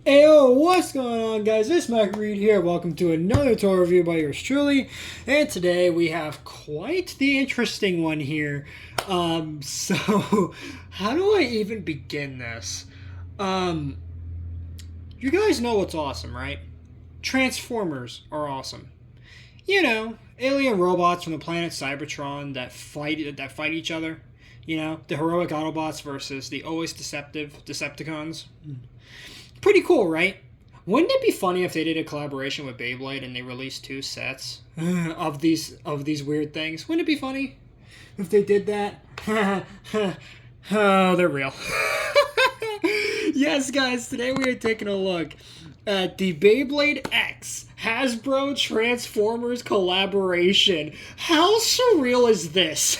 Ayo, what's going on, guys? It's Mac Reed here. Welcome to another toy review by yours truly. And today we have quite the interesting one here. So how do I even begin this? Um, you guys know what's awesome, right? Transformers are awesome. You know, alien robots from the planet Cybertron that fight each other. You know, the heroic Autobots versus the always deceptive Decepticons. Pretty cool, right? Wouldn't it be funny if they did a collaboration with Beyblade and they released two sets of these weird things? Wouldn't it be funny if they did that? Oh, they're real. Yes, guys. Today we are taking a look at the Beyblade X Hasbro Transformers collaboration. How surreal is this?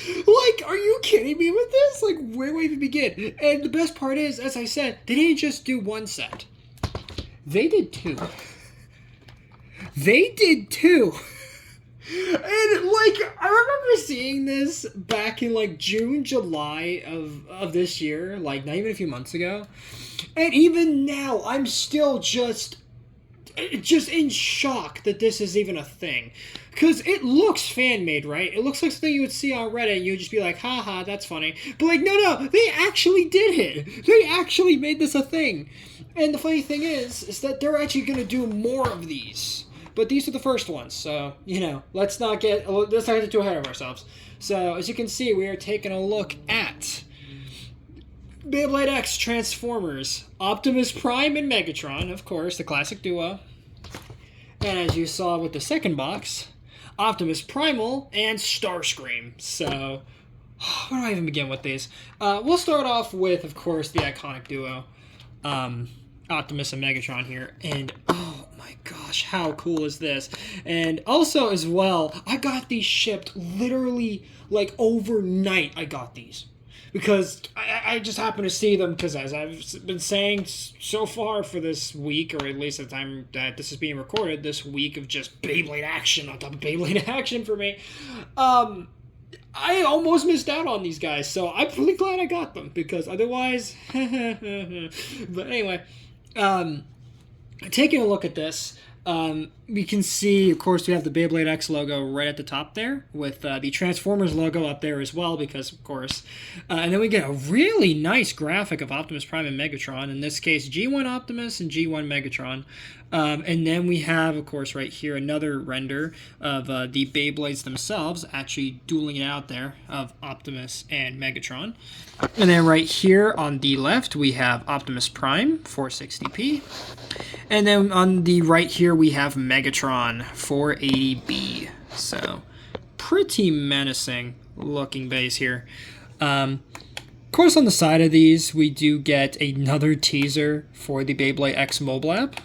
Like, are you kidding me with this? Like, where do I even begin? And the best part is, as I said, they didn't just do one set. They did two. They did two. And, like, I remember seeing this back in, like, June, July of this year. Like, not even a few months ago. And even now, I'm still just in shock that this is even a thing. Because it looks fan-made, right? It looks like something you would see on Reddit and you would just be like, haha, that's funny. But like, no, they actually did it. They actually made this a thing. And the funny thing is that they're actually going to do more of these. But these are the first ones, so, you know, let's not get too ahead of ourselves. So, as you can see, we are taking a look at Beyblade X Transformers, Optimus Prime and Megatron, of course, the classic duo. And as you saw with the second box, Optimus Primal and Starscream. So, where do I even begin with these? We'll start off with, of course, the iconic duo, Optimus and Megatron here. And, oh my gosh, how cool is this? And also, as well, I got these shipped literally, like, overnight I got these. Because I just happened to see them, because as I've been saying so far for this week, or at least at the time that this is being recorded, this week of just Beyblade action on top of Beyblade action for me, I almost missed out on these guys, so I'm really glad I got them, because otherwise, but anyway, taking a look at this, we can see, of course, we have the Beyblade X logo right at the top there, with the Transformers logo up there as well, because, of course. And then we get a really nice graphic of Optimus Prime and Megatron, in this case, G1 Optimus and G1 Megatron. And then we have, of course, right here, another render of the Beyblades themselves, actually dueling it out there, of Optimus and Megatron. And then right here on the left, we have Optimus Prime, 460p. And then on the right here, we have Megatron, 480B. So, pretty menacing looking base here. Of course, on the side of these, we do get another teaser for the Beyblade X mobile app.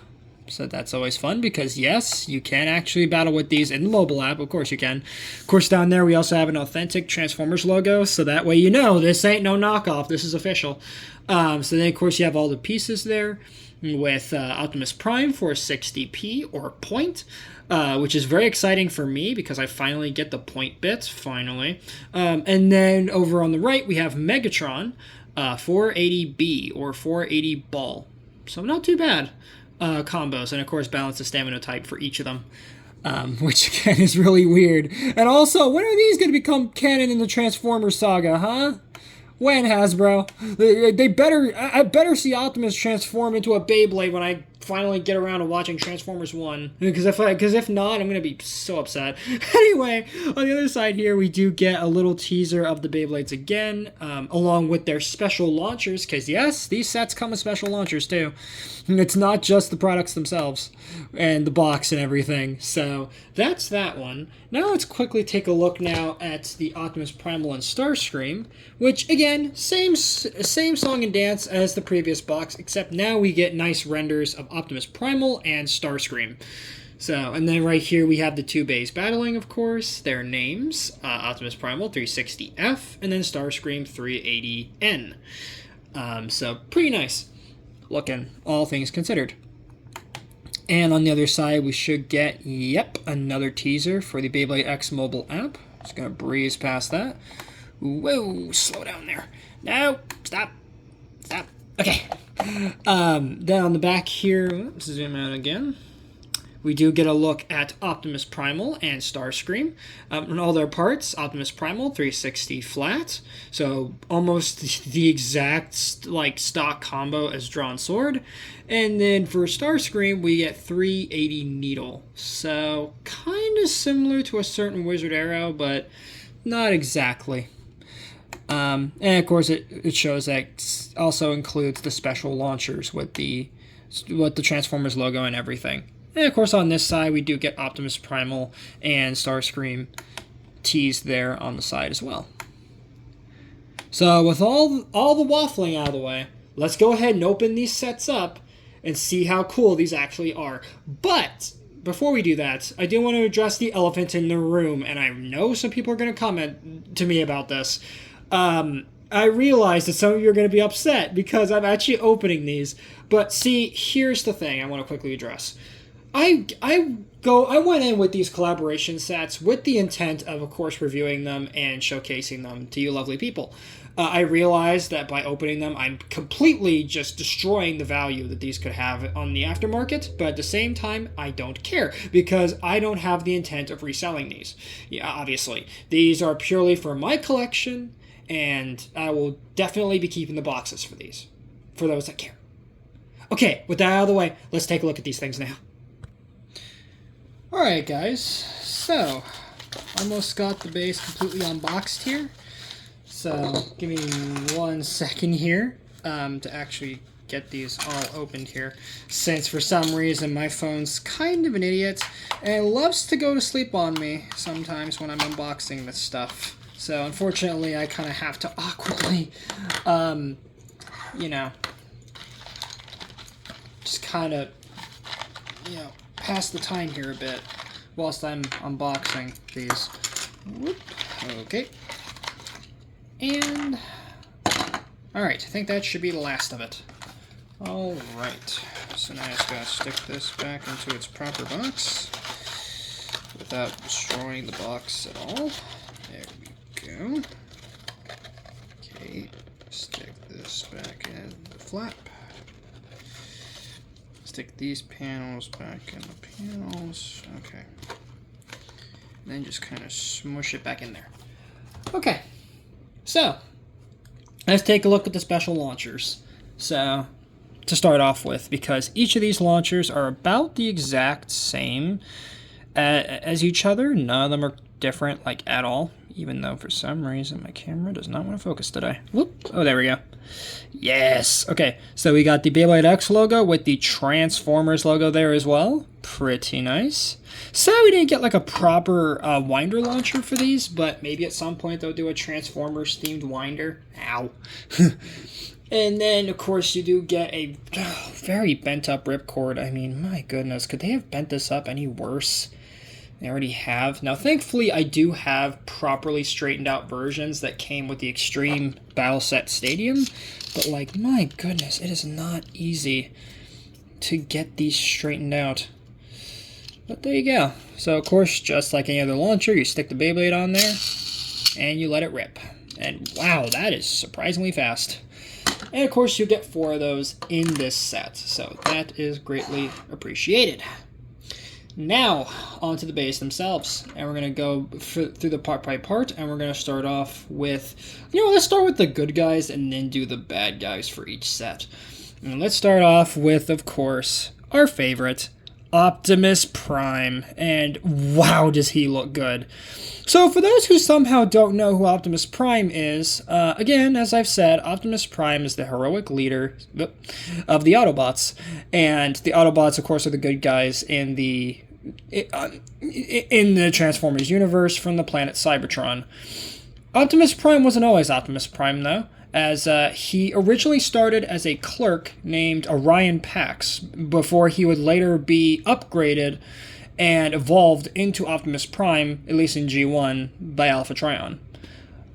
So that's always fun, because yes, you can actually battle with these in the mobile app. Of course you can. Of course, down there we also have an authentic Transformers logo, so that way you know this ain't no knockoff. This is official. So then, of course, you have all the pieces there with Optimus Prime for 60p or point, which is very exciting for me because I finally get the point bits, finally. And then over on the right, we have Megatron, 480B or 480 ball. So not too bad. Combos, and of course balance the stamina type for each of them, which again is really weird. And also, when are these going to become canon in the Transformers saga, huh? When, Hasbro? They better, I better see Optimus transform into a Beyblade when I finally get around to watching Transformers 1. Because if not, I'm going to be so upset. Anyway, on the other side here, we do get a little teaser of the Beyblades again, along with their special launchers, because yes, these sets come with special launchers too. It's not just the products themselves and the box and everything. So that's that one. Now let's quickly take a look now at the Optimus Primal and Starscream, which again, same song and dance as the previous box, except now we get nice renders of Optimus Primal and Starscream. So, and then right here we have the two bays battling, of course, their names, Optimus Primal 360F, and then Starscream 380N. So, pretty nice looking, all things considered. And on the other side, we should get, yep, another teaser for the Beyblade X mobile app. Just going to breeze past that. Whoa, slow down there. No, stop. Stop. Okay. Then on the back here, let's zoom out again. We do get a look at Optimus Primal and Starscream. In all their parts, Optimus Primal 360 flat, so almost the exact like stock combo as Drawn Sword. And then for Starscream, we get 380 needle, so kind of similar to a certain Wizard Arrow, but not exactly. And of course, it shows that also includes the special launchers with the Transformers logo and everything. And of course, on this side, we do get Optimus Primal and Starscream teased there on the side as well. So with all the waffling out of the way, let's go ahead and open these sets up and see how cool these actually are. But before we do that, I do want to address the elephant in the room, and I know some people are going to comment to me about this. I realize that some of you are going to be upset because I'm actually opening these. But see, here's the thing I want to quickly address. I went in with these collaboration sets with the intent of course, reviewing them and showcasing them to you lovely people. I realized that by opening them, I'm completely just destroying the value that these could have on the aftermarket, but at the same time, I don't care, because I don't have the intent of reselling these. Yeah, obviously. These are purely for my collection, and I will definitely be keeping the boxes for these, for those that care. Okay, with that out of the way, let's take a look at these things now. Alright guys, so almost got the base completely unboxed here. So give me 1 second here to actually get these all opened here, since for some reason my phone's kind of an idiot and it loves to go to sleep on me sometimes when I'm unboxing this stuff. So unfortunately I kind of have to awkwardly, you know, just kind of, you know, pass the time here a bit whilst I'm unboxing these. Whoop. Okay. And alright, I think that should be the last of it. Alright, so now I just gotta stick this back into its proper box without destroying the box at all. There we go. Okay, stick this back in the flap. Stick these panels back in the panels. Okay. And then just kind of smush it back in there. Okay. So, let's take a look at the special launchers. So, to start off with, because each of these launchers are about the exact same as each other. None of them are different, like, at all. Even though, for some reason, my camera does not want to focus today. Whoop. Oh, there we go. Yes. Okay, so we got the Beyblade X logo with the Transformers logo there as well. Pretty nice. So we didn't get like a proper winder launcher for these, but maybe at some point they'll do a Transformers themed winder. Ow. And then, of course, you do get a very bent up ripcord. I mean, my goodness, could they have bent this up any worse? They already have. Now, thankfully, I do have properly straightened out versions that came with the Extreme Battle Set Stadium. But, like, my goodness, it is not easy to get these straightened out. But there you go. So, of course, just like any other launcher, you stick the Beyblade on there, and you let it rip. And, wow, that is surprisingly fast. And, of course, you get 4 of those in this set. So, that is greatly appreciated. Now, onto the base themselves, and we're going to go through the part by part, and we're going to start off with, let's start with the good guys and then do the bad guys for each set. And let's start off with, of course, our favorite, Optimus Prime, and wow, does he look good. So for those who somehow don't know who Optimus Prime is, again, as I've said, Optimus Prime is the heroic leader of the Autobots, and the Autobots, of course, are the good guys in the Transformers universe from the planet Cybertron. Optimus Prime wasn't always Optimus Prime, though, as he originally started as a clerk named Orion Pax, before he would later be upgraded and evolved into Optimus Prime, at least in G1, by Alpha Trion.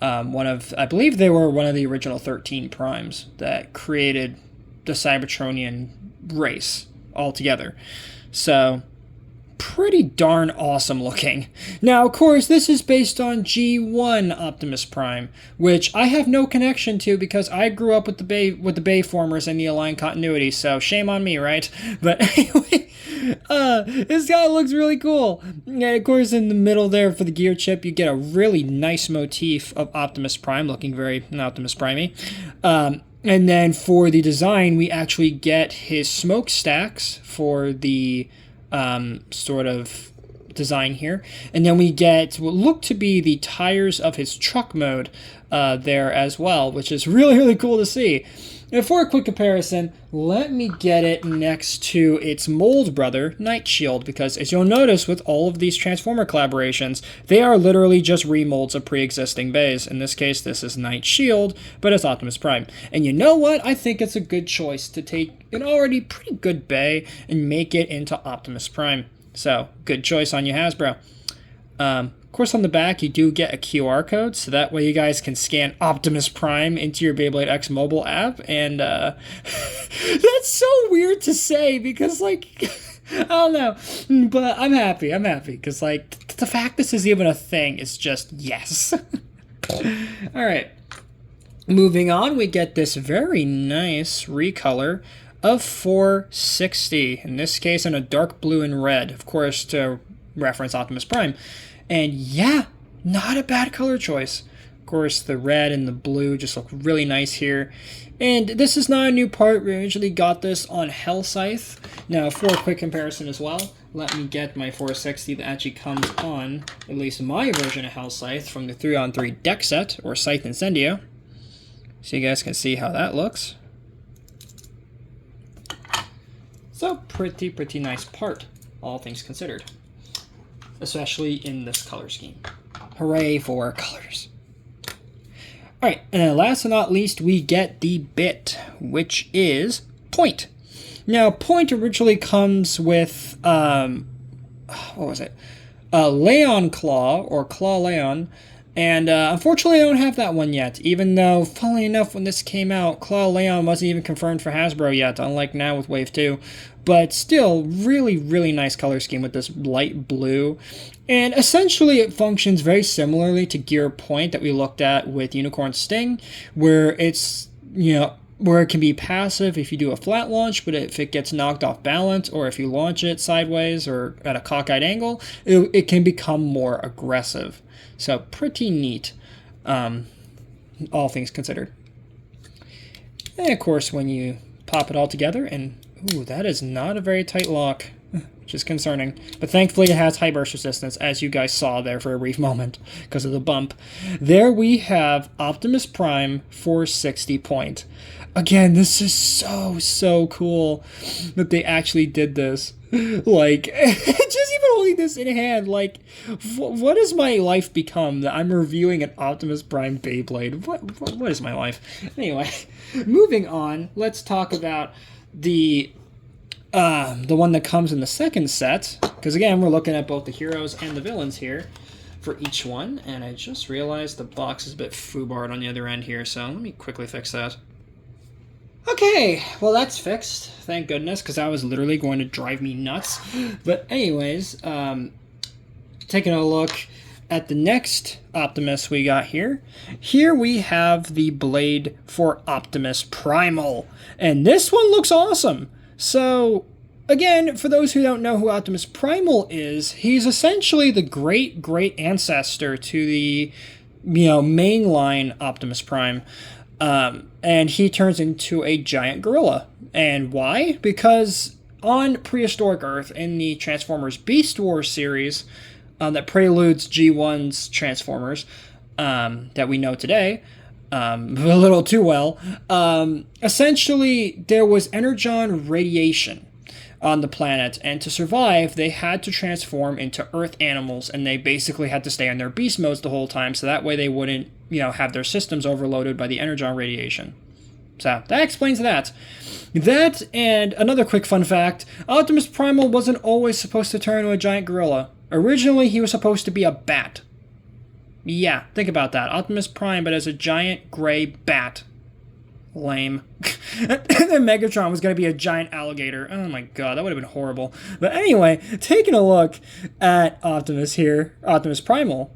I believe they were one of the original 13 Primes that created the Cybertronian race altogether. So, pretty darn awesome looking. Now, of course, this is based on G1 Optimus Prime, which I have no connection to because I grew up with the Bayformers and the Align continuity, so shame on me, right? But anyway, this guy looks really cool. And of course, in the middle there for the gear chip, you get a really nice motif of Optimus Prime, looking very Optimus Prime-y. And then for the design, we actually get his smokestacks for the sort of design here. And then we get what look to be the tires of his truck mode there as well, which is really, really cool to see. And for a quick comparison, let me get it next to its mold brother, Night Shield, because as you'll notice with all of these Transformer collaborations, they are literally just remolds of pre-existing bays. In this case, this is Night Shield, but it's Optimus Prime. And you know what? I think it's a good choice to take an already pretty good bay and make it into Optimus Prime. So, good choice on you, Hasbro. Of course, on the back, you do get a QR code, so that way you guys can scan Optimus Prime into your Beyblade X mobile app, and that's so weird to say, because, like, I don't know, but I'm happy, because, like, the fact this is even a thing is just yes. Alright, moving on, we get this very nice recolor of 460, in this case in a dark blue and red, of course, to reference Optimus Prime. And yeah, not a bad color choice. Of course, the red and the blue just look really nice here. And this is not a new part. We originally got this on Hell Scythe. Now, for a quick comparison as well, let me get my 460 that actually comes on, at least my version of Hell Scythe, from the 3-on-3 deck set, or Scythe Incendio. So you guys can see how that looks. So, pretty nice part, all things considered. Especially in this color scheme. Hooray for colors. Alright, and then last but not least, we get the bit, which is Point. Now, Point originally comes with, what was it? Leon Claw, or Claw Leon, and unfortunately I don't have that one yet, even though, funnily enough, when this came out, Claw Leon wasn't even confirmed for Hasbro yet, unlike now with Wave 2. But still, really nice color scheme with this light blue. And essentially it functions very similarly to Gear Point that we looked at with Unicorn Sting, where it's, you know, where it can be passive if you do a flat launch, but if it gets knocked off balance, or if you launch it sideways or at a cockeyed angle, it can become more aggressive. So pretty neat, all things considered. And of course, when you pop it all together, and ooh, that is not a very tight lock, which is concerning. But thankfully it has high burst resistance, as you guys saw there for a brief moment, because of the bump. There we have Optimus Prime 460 Point. Again, this is so cool that they actually did this. Like, just even holding this in hand, like, what has my life become that I'm reviewing an Optimus Prime Beyblade? What is my life? Anyway, moving on, let's talk about the one that comes in the second set, because again, we're looking at both the heroes and the villains here for each one, and I just realized the box is a bit foobarred on the other end here, so let me quickly fix that. Okay, well that's fixed, thank goodness, because that was literally going to drive me nuts. But anyways, taking a look at the next Optimus we got here. Here we have the blade for Optimus Primal, and this one looks awesome. So, again, for those who don't know who Optimus Primal is, he's essentially the great ancestor to the, you know, mainline Optimus Prime. And he turns into a giant gorilla. And why? Because on prehistoric Earth, in the Transformers Beast Wars series, that preludes G1's Transformers, that we know today, a little too well, essentially there was energon radiation on the planet, and to survive, they had to transform into Earth animals, and they basically had to stay on their beast modes the whole time, so that way they wouldn't, you know, have their systems overloaded by the energon radiation. So, that explains that. That, and another quick fun fact, Optimus Primal wasn't always supposed to turn into a giant gorilla. Originally, he was supposed to be a bat. Yeah, think about that. Optimus Prime, but as a giant gray bat. Lame. And then Megatron was going to be a giant alligator. Oh my god, that would have been horrible. But anyway, taking a look at Optimus here, Optimus Primal,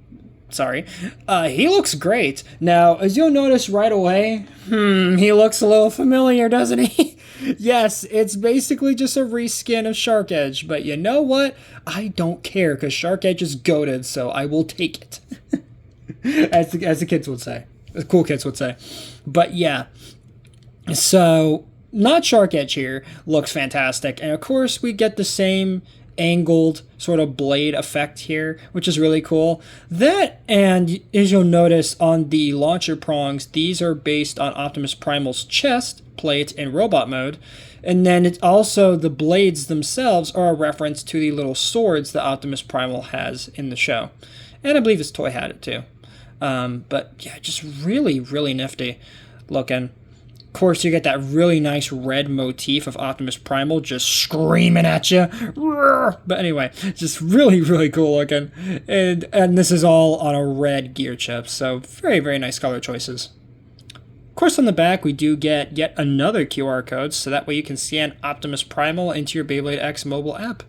sorry, he looks great. Now, as you'll notice right away, he looks a little familiar, doesn't he? Yes, it's basically just a reskin of Shark Edge, but you know what? I don't care, because Shark Edge is goated, so I will take it. as the kids would say. The cool kids would say. But yeah, so not Shark Edge here looks fantastic. And of course, we get the same angled sort of blade effect here, which is really cool. That, and as you'll notice on the launcher prongs, these are based on Optimus Primal's chest plate in robot mode. And then it's also, the blades themselves are a reference to the little swords that Optimus Primal has in the show. And I believe his toy had it too. But yeah, just really, really nifty looking. Of course, you get that really nice red motif of Optimus Primal just screaming at you. But anyway, just really, really cool looking. And this is all on a red gear chip, so very, very nice color choices. Of course, on the back, we do get yet another QR code, so that way you can scan Optimus Primal into your Beyblade X mobile app.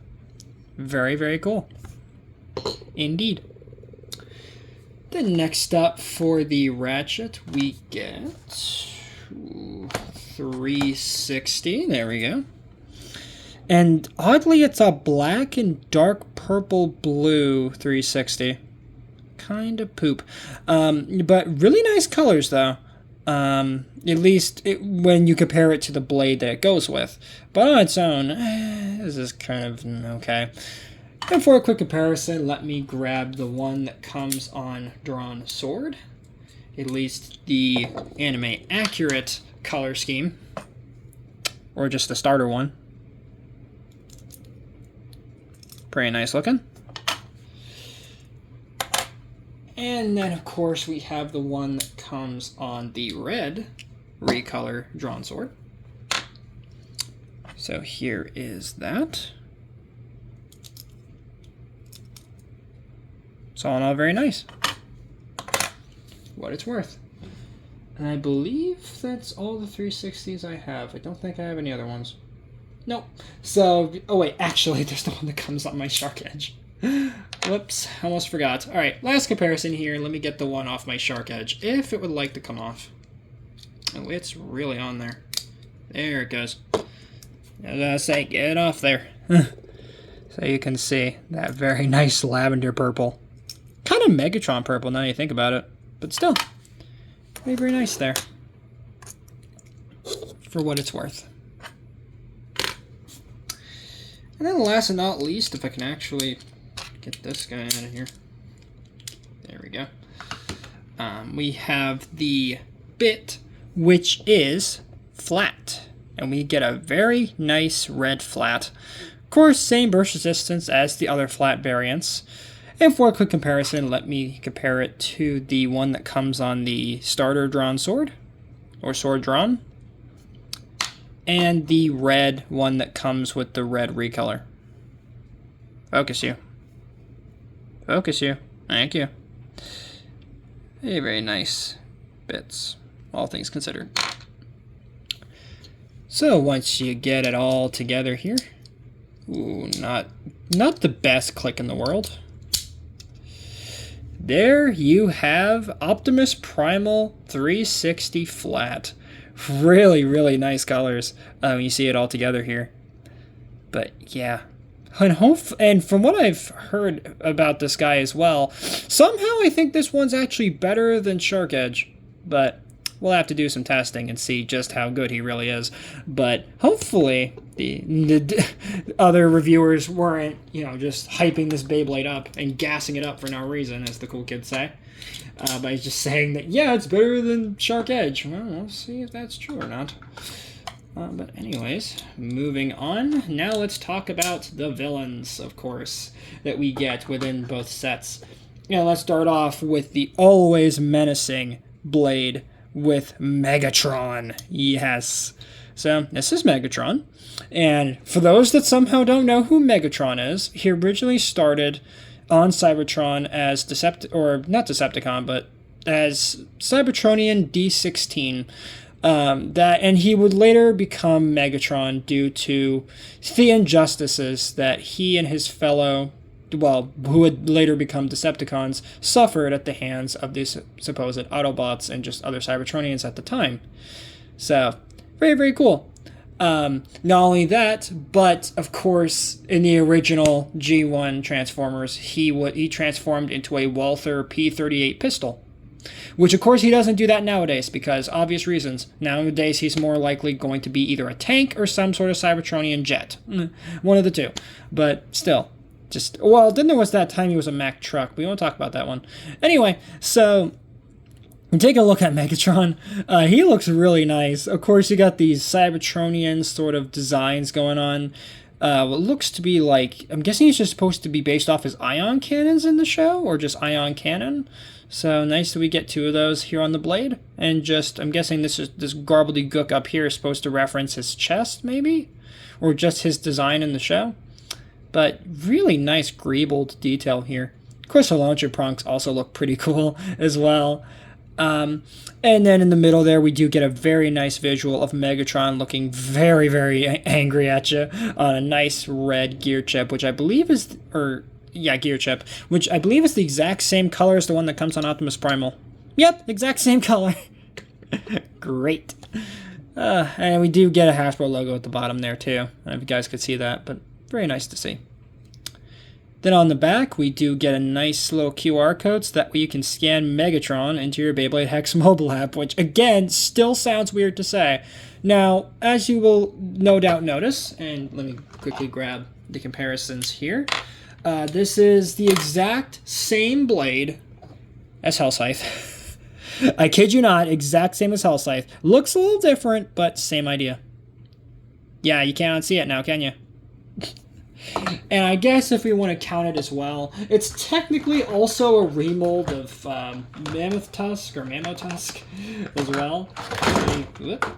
Very, very cool. Indeed. Then next up for the Ratchet, we get 360. There we go. And oddly, it's a black and dark purple blue 360. Kind of poop. But really nice colors, though. At least when you compare it to the blade that it goes with. But on its own, this is kind of okay. And for a quick comparison, let me grab the one that comes on Drawn Sword. At least the anime accurate color scheme. Or just the starter one. Pretty nice looking. And then, of course, we have the one that comes on the red recolor Drawn Sword. So here is that. It's all in all very nice. What it's worth. And I believe that's all the 360s I have. I don't think I have any other ones. Nope. So, oh wait, actually, there's the one that comes on my Shark Edge. Whoops, almost forgot. Alright, last comparison here. Let me get the one off my Shark Edge, if it would like to come off. Oh, it's really on there. There it goes. As I say, get it off there. So you can see that very nice lavender purple. Kind of Megatron purple now you think about it. But still, very, very nice there. For what it's worth. And then last but not least, if I can actually get this guy out of here. There we go. We have the bit, which is flat. And we get a very nice red flat. Of course, same burst resistance as the other flat variants. And for a quick comparison, let me compare it to the one that comes on the starter Drawn Sword, or Sword Drawn, and the red one that comes with the red recolor. Focus you. Focus you. Thank you. Very, very nice bits, all things considered. So once you get it all together here, ooh, not the best click in the world. There you have Optimus Primal 360 flat. Really, really nice colors when you see it all together here. But yeah, and from what I've heard about this guy as well, somehow I think this one's actually better than Shark Edge. But we'll have to do some testing and see just how good he really is. But hopefully the other reviewers weren't, just hyping this Beyblade up and gassing it up for no reason, as the cool kids say. By just saying that, yeah, it's better than Shark Edge. Well, we'll see if that's true or not. But anyways, moving on. Now let's talk about the villains, of course, that we get within both sets. Let's start off with the always menacing Blade with Megatron. Yes. So this is Megatron. And for those that somehow don't know who Megatron is, he originally started on Cybertron as not Decepticon, but as Cybertronian D16. And he would later become Megatron due to the injustices that he and his fellow, well, who would later become Decepticons, suffered at the hands of these supposed Autobots and just other Cybertronians at the time. So, very, very cool. Not only that, but of course, in the original G1 Transformers, he transformed into a Walther P-38 pistol. Which, of course, he doesn't do that nowadays because obvious reasons. Nowadays, he's more likely going to be either a tank or some sort of Cybertronian jet. One of the two. But still, well, then there was that time he was a Mack truck. We won't talk about that one. Anyway, so take a look at Megatron. He looks really nice. Of course, you got these Cybertronian sort of designs going on. What looks to be like, I'm guessing he's just supposed to be based off his ion cannons in the show, or just ion cannon. So nice that we get two of those here on the blade. And just, I'm guessing this gobbledygook up here is supposed to reference his chest, maybe? Or just his design in the show. But really nice greebled detail here. Of course, the launcher pronks also look pretty cool as well. And then in the middle there, we do get a very nice visual of Megatron looking very, very angry at you on a nice red gear chip, which I believe is, gear chip, which I believe is the exact same color as the one that comes on Optimus Primal. Yep, exact same color. Great. And we do get a Hasbro logo at the bottom there too. I don't know if you guys could see that, but very nice to see. Then on the back, we do get a nice little QR code so that way you can scan Megatron into your Beyblade Hex mobile app, which again, still sounds weird to say. Now, as you will no doubt notice, and let me quickly grab the comparisons here. This is the exact same blade as Hellscythe. I kid you not, exact same as Hellscythe. Looks a little different, but same idea. Yeah, you can't unsee it now, can you? And I guess if we want to count it as well, it's technically also a remold of Mammoth Tusk as well.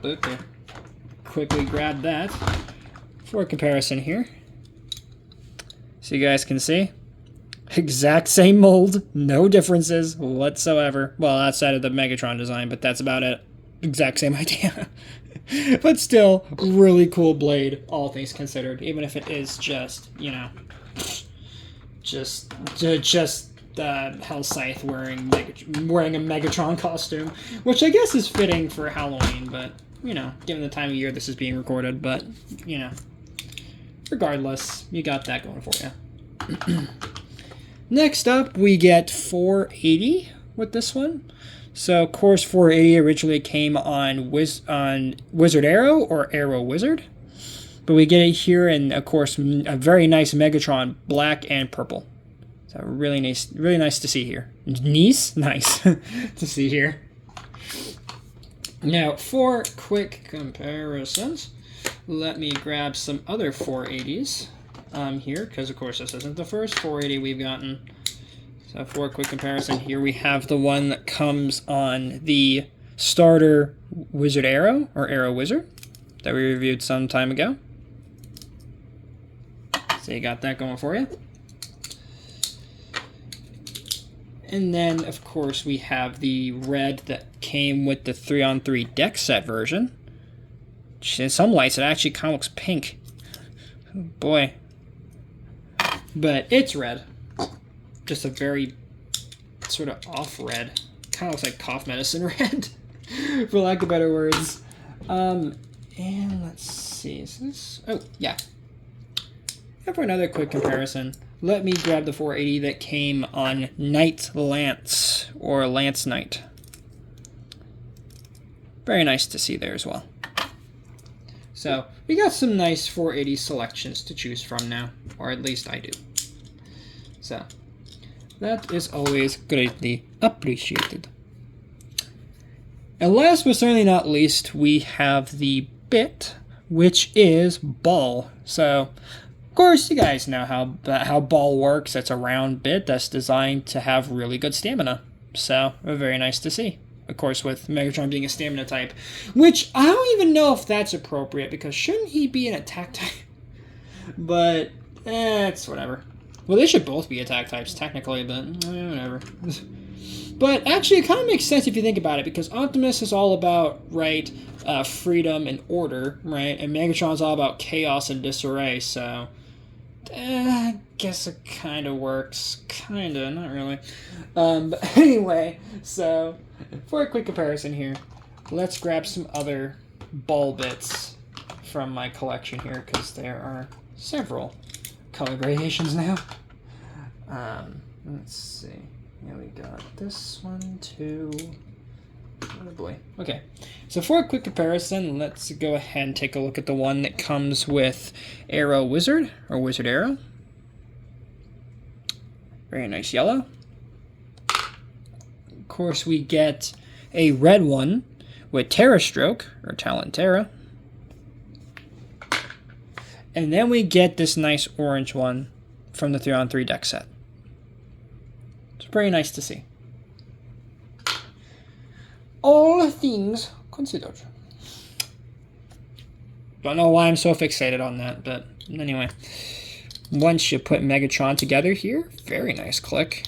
Okay. Quickly grab that for comparison here. So you guys can see. Exact same mold, no differences whatsoever. Well, outside of the Megatron design, but that's about it. Exact same idea. But still, really cool blade, all things considered, even if it is just, you know, just Hellscythe wearing a Megatron costume, which I guess is fitting for Halloween, but, you know, given the time of year this is being recorded, but, you know, regardless, you got that going for you. Next up, we get 480 with this one. So, of course, 480 originally came on Wizard Arrow or Arrow Wizard. But we get it here in, of course, a very nice Megatron, black and purple. So, really nice to see here. Nice to see here. Now, for quick comparisons, let me grab some other 480s here, because, of course, this isn't the first 480 we've gotten. So for a quick comparison, here we have the one that comes on the starter Wizard Arrow, or Arrow Wizard, that we reviewed some time ago. So you got that going for you. And then, of course, we have the red that came with the 3-on-3 deck set version. In some lights, it actually kind of looks pink. Oh boy. But it's red. Just a very sort of off red. Kind of looks like cough medicine red, for lack of better words. And let's see, is this? Oh, yeah. And for another quick comparison, let me grab the 480 that came on Knight Lance, or Lance Knight. Very nice to see there as well. So, we got some nice 480 selections to choose from now, or at least I do. So, that is always greatly appreciated. And last but certainly not least, we have the bit, which is ball. So, of course, you guys know how ball works. It's a round bit that's designed to have really good stamina. So, very nice to see. Of course, with Megatron being a stamina type, which I don't even know if that's appropriate, because shouldn't he be an attack type? But, it's whatever. Well, they should both be attack types, technically, but whatever. But actually, it kind of makes sense if you think about it, because Optimus is all about, right, freedom and order, right? And Megatron's all about chaos and disarray, so I guess it kind of works. Kind of, not really. But anyway, so for a quick comparison here, let's grab some other ball bits from my collection here, because there are several color gradations now. Let's see. Yeah, we got this one too. Oh boy. Okay. So for a quick comparison, let's go ahead and take a look at the one that comes with Arrow Wizard, or Wizard Arrow. Very nice yellow. Of course, we get a red one with Terra Stroke, or Talent Terra. And then we get this nice orange one from the 3-on-3 deck set. It's pretty nice to see. All things considered. Don't know why I'm so fixated on that, but anyway. Once you put Megatron together here, very nice click.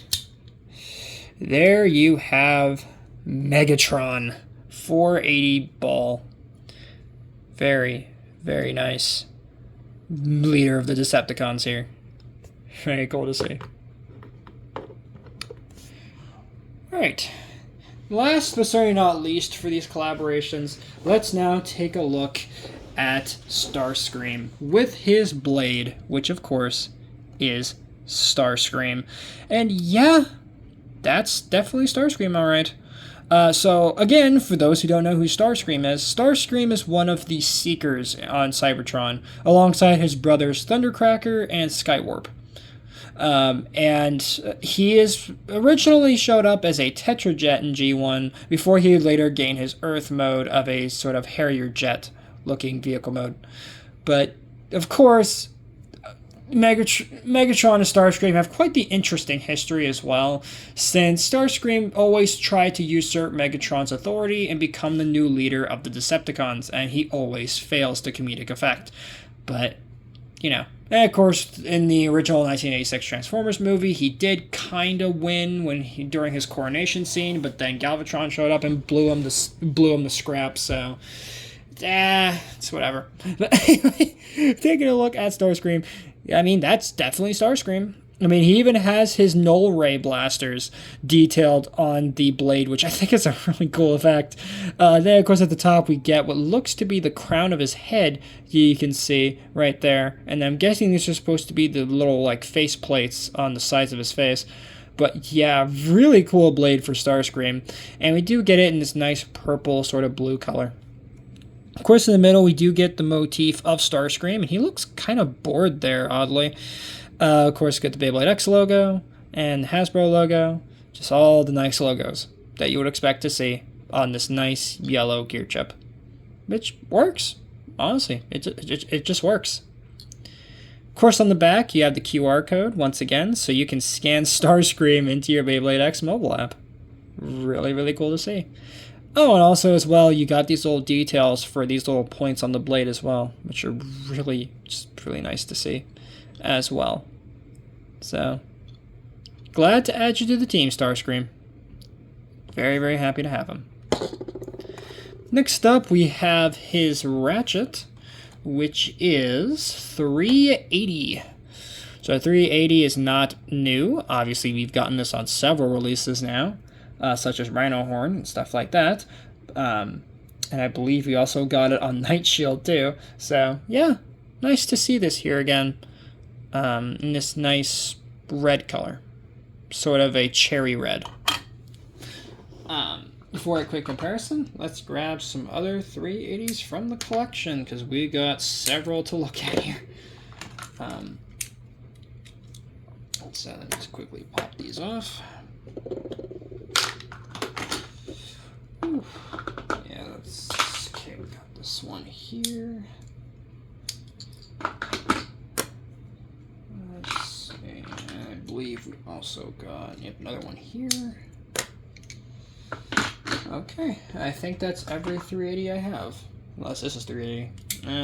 There you have Megatron 480 ball. Very, very nice. Leader of the Decepticons here. Very cool to see. Alright. Last but certainly not least for these collaborations, let's now take a look at Starscream with his blade, which of course is Starscream. And yeah, that's definitely Starscream, alright. So again, for those who don't know who Starscream is one of the Seekers on Cybertron, alongside his brothers Thundercracker and Skywarp. And he is originally showed up as a Tetrajet in G1 before he later gained his Earth mode of a sort of Harrier jet looking vehicle mode. But of course, Megatron and Starscream have quite the interesting history as well, since Starscream always tried to usurp Megatron's authority and become the new leader of the Decepticons, and he always fails to comedic effect. But, you know, and of course, in the original 1986 Transformers movie, he did kind of win during his coronation scene, but then Galvatron showed up and blew him to scrap, so it's whatever. But anyway, taking a look at Starscream, I mean, that's definitely Starscream. I mean, he even has his null ray blasters detailed on the blade, which I think is a really cool effect. Then, of course, at the top, we get what looks to be the crown of his head, you can see right there. And I'm guessing these are supposed to be the little, like, face plates on the sides of his face. But, yeah, really cool blade for Starscream. And we do get it in this nice purple sort of blue color. Of course, in the middle, we do get the motif of Starscream, and he looks kind of bored there, oddly. Of course, get the Beyblade X logo and the Hasbro logo. Just all the nice logos that you would expect to see on this nice yellow gear chip. Which works. Honestly, it just works. Of course, on the back, you have the QR code, once again, so you can scan Starscream into your Beyblade X mobile app. Really, really cool to see. Oh, and also as well, you got these little details for these little points on the blade as well, which are really, just really nice to see as well. So, glad to add you to the team, Starscream. Very, very happy to have him. Next up, we have his Ratchet, which is 380. So 380 is not new. Obviously, we've gotten this on several releases now, such as Rhino Horn and stuff like that. And I believe we also got it on Night Shield too. So, yeah, nice to see this here again. In this nice red color. Sort of a cherry red. For a quick comparison, let's grab some other 380s from the collection, because we got several to look at here. Let's just quickly pop these off. Whew. Yeah, okay, we got this one here. I believe we also got another one here. Okay, I think that's every 380 I have. Unless this is 380.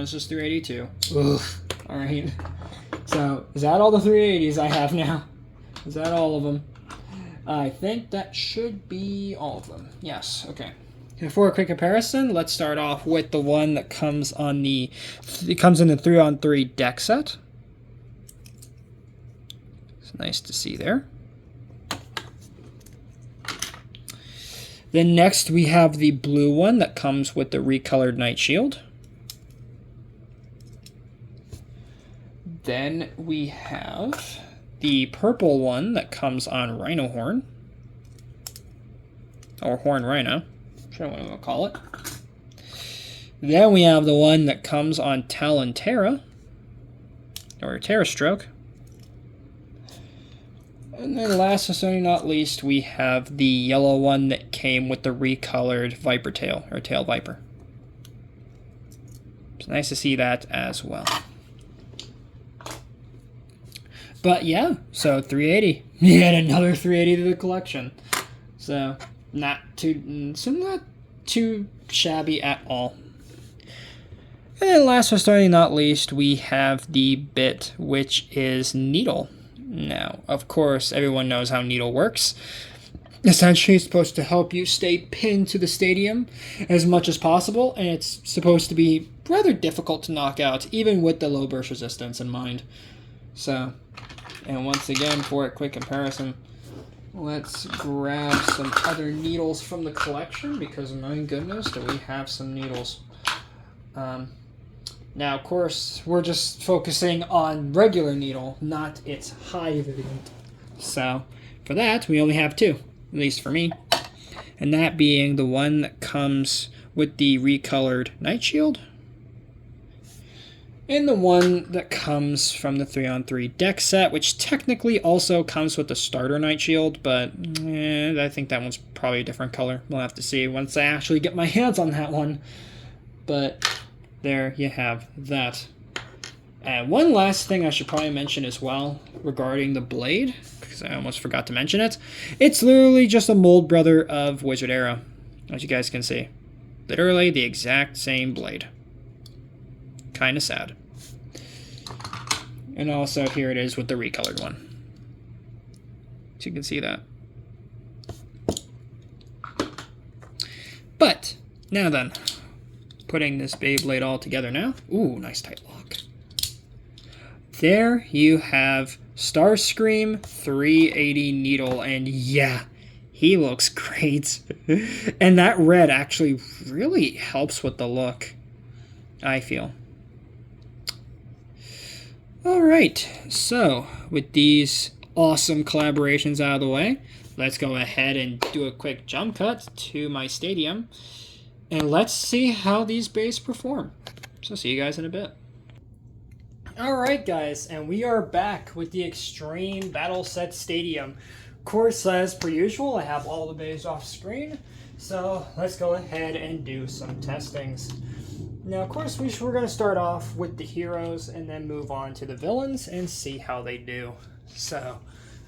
This is 382. Ugh. Alright. So, is that all the 380s I have now? Is that all of them? I think that should be all of them. Yes, okay. And for a quick comparison, let's start off with the one that comes on the... It comes in the 3-on-3 deck set. It's nice to see there. Then next we have the blue one that comes with the recolored Knight Shield. Then we have the purple one that comes on Rhino Horn. Or Horn Rhino. I'm sure what I'm going to call it. Then we have the one that comes on Talon Terra. Or Terra Stroke. And then last but certainly not least, we have the yellow one that came with the recolored Viper Tail, or Tail Viper. It's nice to see that as well. But yeah, so 380. Yet another 380 to the collection. So not too shabby at all. And then last but certainly not least, we have the bit, which is Needle. Now, of course, everyone knows how Needle works. Essentially, it's supposed to help you stay pinned to the stadium as much as possible, and it's supposed to be rather difficult to knock out, even with the low burst resistance in mind. So, and once again, for a quick comparison, let's grab some other needles from the collection, because my goodness, do we have some needles. Now, of course, we're just focusing on regular Needle, not its high variant. So, for that, we only have two, at least for me. And that being the one that comes with the recolored Knight Shield, and the one that comes from the 3-on-3 deck set, which technically also comes with the starter Knight Shield, but I think that one's probably a different color. We'll have to see once I actually get my hands on that one. But there you have that. And one last thing I should probably mention as well regarding the blade, because I almost forgot to mention it. It's literally just a mold brother of Wizard Era, as you guys can see. Literally the exact same blade. Kind of sad. And also here it is with the recolored one. So you can see that. But, now then. Putting this Beyblade all together now. Ooh, nice tight lock. There you have Starscream 380 Needle, and yeah, he looks great. And that red actually really helps with the look, I feel. Alright, so with these awesome collaborations out of the way, let's go ahead and do a quick jump cut to my stadium. And let's see how these bays perform. So see you guys in a bit. Alright guys, and we are back with the Extreme Battle Set Stadium. Of course, as per usual, I have all the bays off screen. So let's go ahead and do some testings. Now, of course, we're going to start off with the heroes and then move on to the villains and see how they do. So,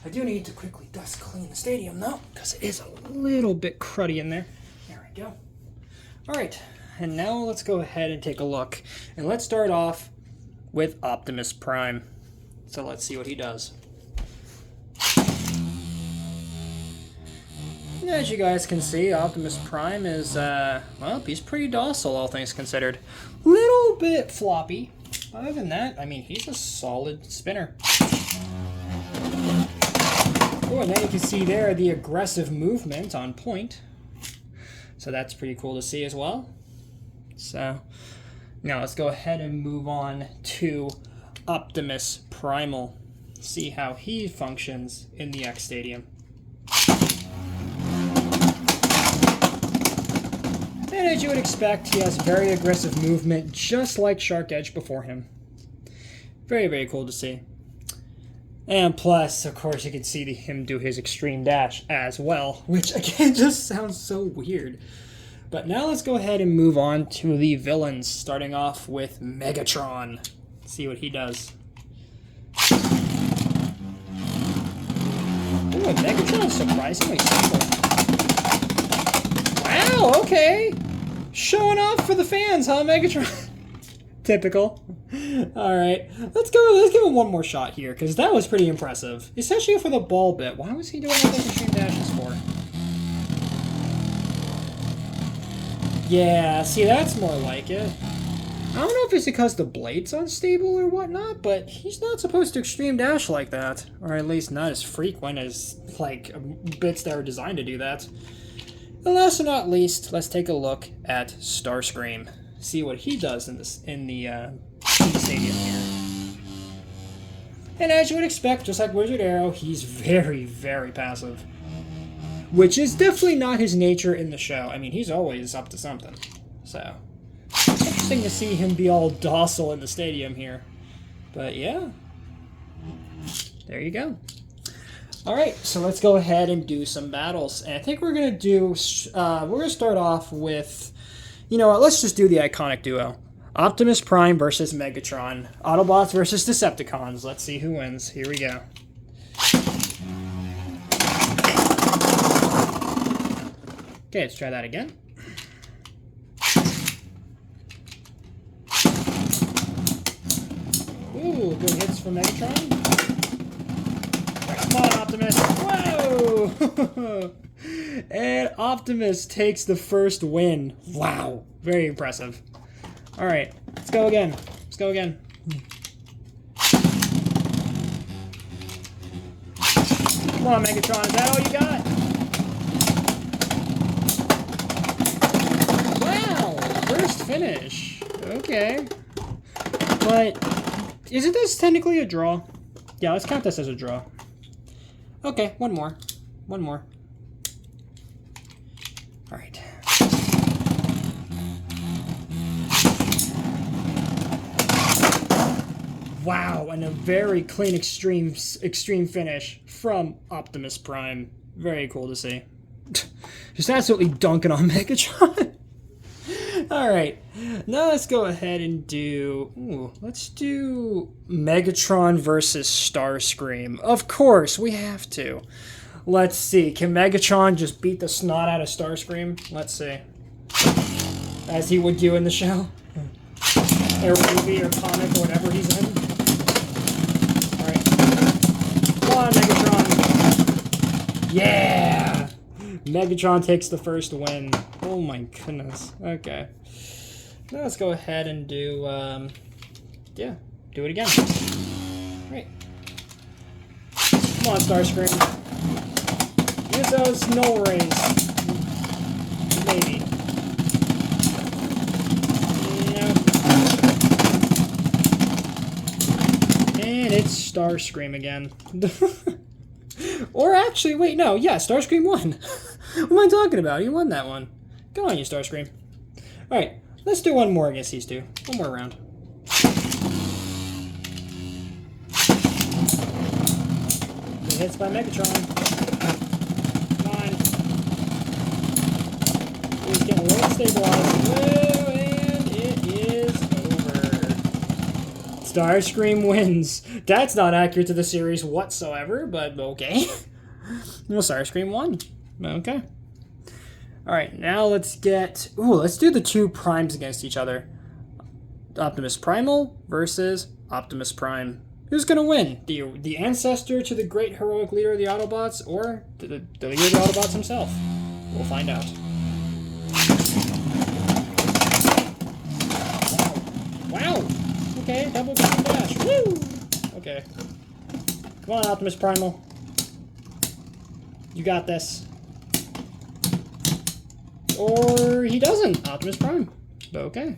I do need to quickly dust clean the stadium though, because it is a little bit cruddy in there. There we go. Alright, and now let's go ahead and take a look. And let's start off with Optimus Prime. So let's see what he does. As you guys can see, Optimus Prime is, well, he's pretty docile, all things considered. Little bit floppy. Other than that, I mean, he's a solid spinner. Oh, and then you can see there the aggressive movement on point. So that's pretty cool to see as well. So now let's go ahead and move on to Optimus Primal. See how he functions in the X Stadium. And as you would expect, he has very aggressive movement, just like Shark Edge before him. Very, very cool to see. And plus, of course, you can see him do his extreme dash as well, which again just sounds so weird. But now let's go ahead and move on to the villains, starting off with Megatron. Let's see what he does. Ooh, Megatron's surprisingly simple. Wow, okay. Showing off for the fans, huh, Megatron? Typical. All right, let's go. Let's give him one more shot here because that was pretty impressive, especially for the ball bit. Why was he doing all those extreme dashes for? Yeah, see, that's more like it. I don't know if it's because the blade's unstable or whatnot, but he's not supposed to extreme dash like that, or at least not as frequent as like bits that are designed to do that. And last but not least, let's take a look at Starscream. See what he does in the stadium here. And as you would expect, just like Wizard Arrow, he's very, very passive. Which is definitely not his nature in the show. I mean, he's always up to something. So, interesting to see him be all docile in the stadium here. But yeah, there you go. Alright, so let's go ahead and do some battles. And I think we're going to do, we're going to start off with, you know what, let's just do the iconic duo. Optimus Prime versus Megatron. Autobots versus Decepticons. Let's see who wins. Here we go. Okay, let's try that again. Ooh, good hits from Megatron. Come on, Optimus. Whoa! And Optimus takes the first win. Wow, very impressive. All right, let's go again. Let's go again. Come on, Megatron. Is that all you got? First finish. Okay. But isn't this technically a draw? Yeah, let's count this as a draw. Okay, one more. One more. Alright. Wow, and a very clean extreme finish from Optimus Prime. Very cool to see. Just absolutely dunking on Megatron. Alright, now let's go ahead and do... Ooh, let's do Megatron versus Starscream. Of course, we have to. Let's see, can Megatron just beat the snot out of Starscream? Let's see. As he would do in the show. Or movie or comic or whatever he's in. Alright. Come on, Megatron. Yeah! Megatron takes the first win. Oh my goodness. Okay. Now let's go ahead and do, yeah, do it again. Right. Come on, Starscream. Use those snow rays. Maybe. Nope. And it's Starscream again. Or actually, wait, no, yeah, Starscream won. What am I talking about? He won that one. Go on, you Starscream. Alright, let's do one more against these two. One more round. Good hits by Megatron. Come on. He's getting a little stabilized. Whoa, and it is over. Starscream wins. That's not accurate to the series whatsoever, but okay. No, Starscream won. Okay. Alright, now let's get... Ooh, let's do the two primes against each other. Optimus Primal versus Optimus Prime. Who's gonna win? The ancestor to the great heroic leader of the Autobots, or the leader of the Autobots himself? We'll find out. Wow! Okay, double jump dash. Woo! Okay. Come on, Optimus Primal. You got this. Or he doesn't. Optimus Prime. Okay.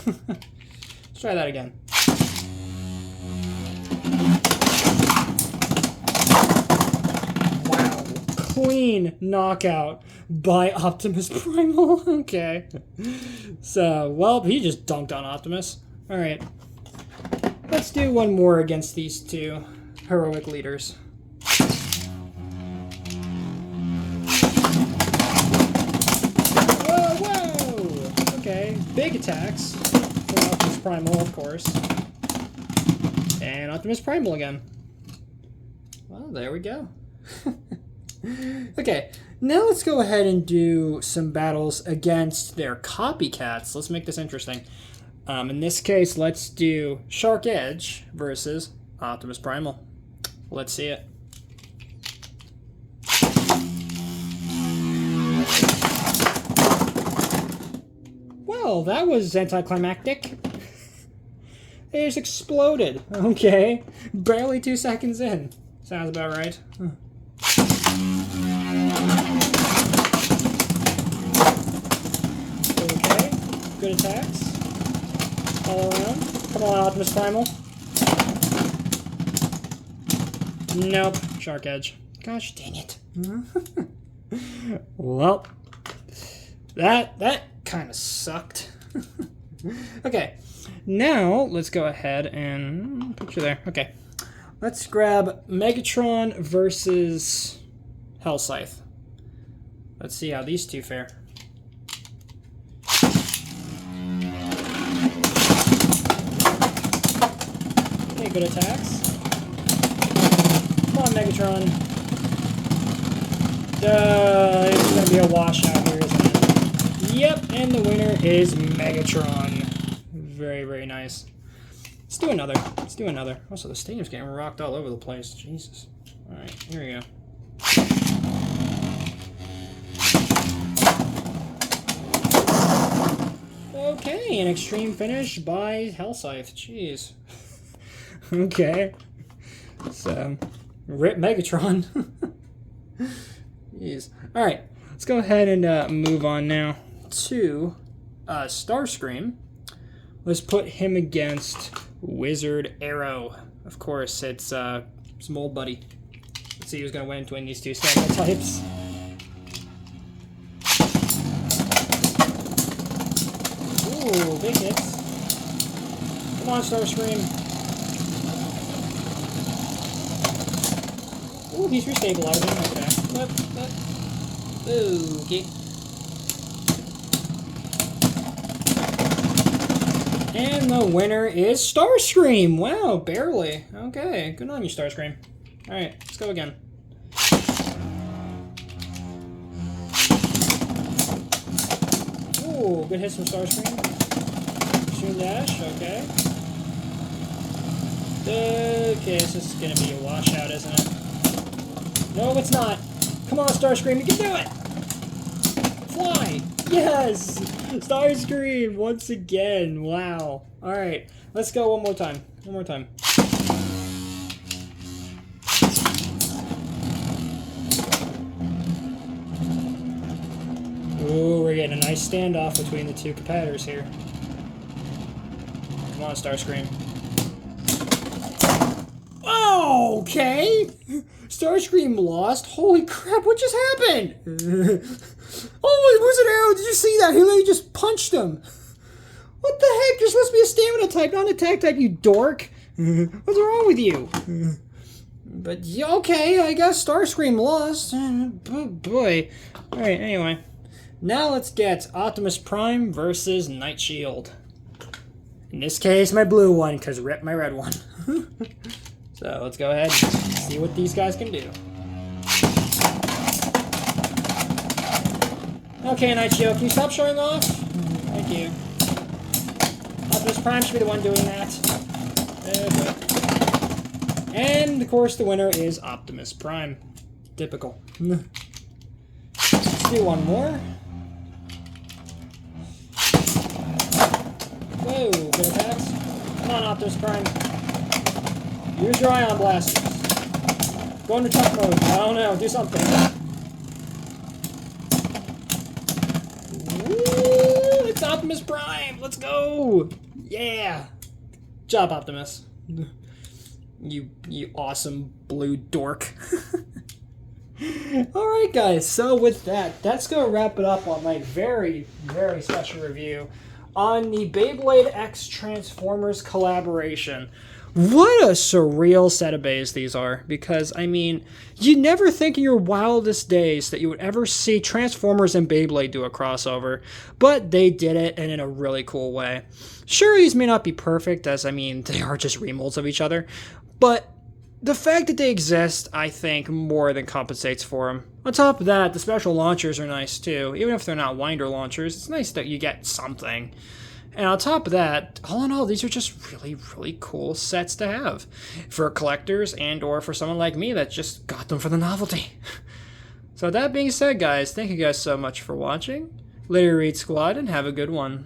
Let's try that again. Wow. Clean knockout by Optimus Primal. Okay. So, well, he just dunked on Optimus. Alright. Let's do one more against these two heroic leaders. Okay, big attacks from Optimus Primal, of course. And Optimus Primal again. Well, there we go. Okay, now let's go ahead and do some battles against their copycats. Let's make this interesting. In this case, let's do Shark Edge versus Optimus Primal. Let's see it. Well, that was anticlimactic. They just exploded. Okay. Barely 2 seconds in. Sounds about right. Okay. Good attacks. All around. Come on, Optimus Primal. Nope. Shark Edge. Gosh dang it. Well, that kind of sucked. Okay. Now, let's go ahead and put you there. Okay. Let's grab Megatron versus Hellscythe. Let's see how these two fare. Okay, good attacks. Come on, Megatron. It's gonna be a washout here, isn't it? Yep, and the winner is Megatron. Very, very nice. Let's do another. Let's do another. Also, the stadium's getting rocked all over the place. Jesus. Alright, here we go. Okay, an extreme finish by Hellscythe. Jeez. Okay. So, rip Megatron. Jeez. Alright, let's go ahead and move on now to Starscream. Let's put him against Wizard Arrow. Of course, it's some old buddy. Let's see who's going to win between these two sample types. Ooh, big hits. Come on, Starscream. Ooh, he's restabilizing. Okay. Ooh, okay. And the winner is Starscream. Wow, barely. Okay, good on you, Starscream. Alright, let's go again. Ooh, good hits from Starscream. Extreme dash, okay. Okay, this is gonna be a washout, isn't it? No, it's not. Come on, Starscream, you can do it! Fly! Yes! Starscream once again. Wow. Alright, let's go one more time. One more time. Ooh, we're getting a nice standoff between the two competitors here. Come on, Starscream. Oh, okay! Starscream lost? Holy crap, what just happened? Oh, Wizard Arrow, did you see that? He literally just punched him. What the heck? You're supposed to be a stamina type, not an attack type, you dork. What's wrong with you? But, yeah, okay, I guess Starscream lost. Oh, boy. Alright, anyway. Now let's get Optimus Prime versus Night Shield. In this case, my blue one, because rip my red one. So, let's go ahead and see what these guys can do. Okay, Night Shield, can you stop showing off? Thank you. Optimus Prime should be the one doing that. And, of course, the winner is Optimus Prime. Typical. Let's do one more. Whoa, good attacks. Come on, Optimus Prime. Use your ion blasters. Go into tough mode. I don't know, do something. Woo, it's Optimus Prime. Let's go. Yeah. Good job, Optimus. You awesome blue dork. Alright guys, so with that's going to wrap it up on my very, very special review on the Beyblade X Transformers collaboration. What a surreal set of bays these are, because, I mean, you never think in your wildest days that you would ever see Transformers and Beyblade do a crossover, but they did it, and in a really cool way. Sure, these may not be perfect, as, I mean, they are just remolds of each other, but the fact that they exist, I think, more than compensates for them. On top of that, the special launchers are nice, too. Even if they're not winder launchers, it's nice that you get something. And on top of that, all in all, these are just really, really cool sets to have for collectors and or for someone like me that just got them for the novelty. So that being said, guys, thank you guys so much for watching. Later Read Squad, and have a good one.